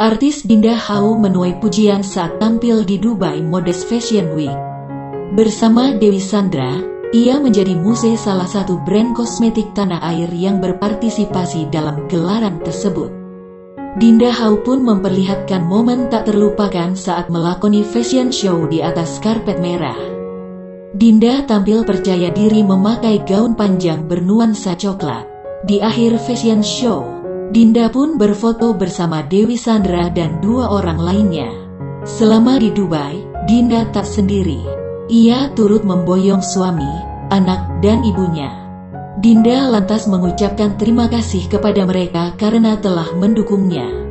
Artis Dinda Hau menuai pujian saat tampil di Dubai Modest Fashion Week. Bersama Dewi Sandra, ia menjadi muse salah satu brand kosmetik tanah air yang berpartisipasi dalam gelaran tersebut. Dinda Hau pun memperlihatkan momen tak terlupakan saat melakoni fashion show di atas karpet merah. Dinda tampil percaya diri memakai gaun panjang bernuansa coklat. Di akhir fashion show, Dinda pun berfoto bersama Dewi Sandra dan dua orang lainnya. Selama di Dubai, Dinda tak sendiri. Ia turut memboyong suami, anak, dan ibunya. Dinda lantas mengucapkan terima kasih kepada mereka karena telah mendukungnya.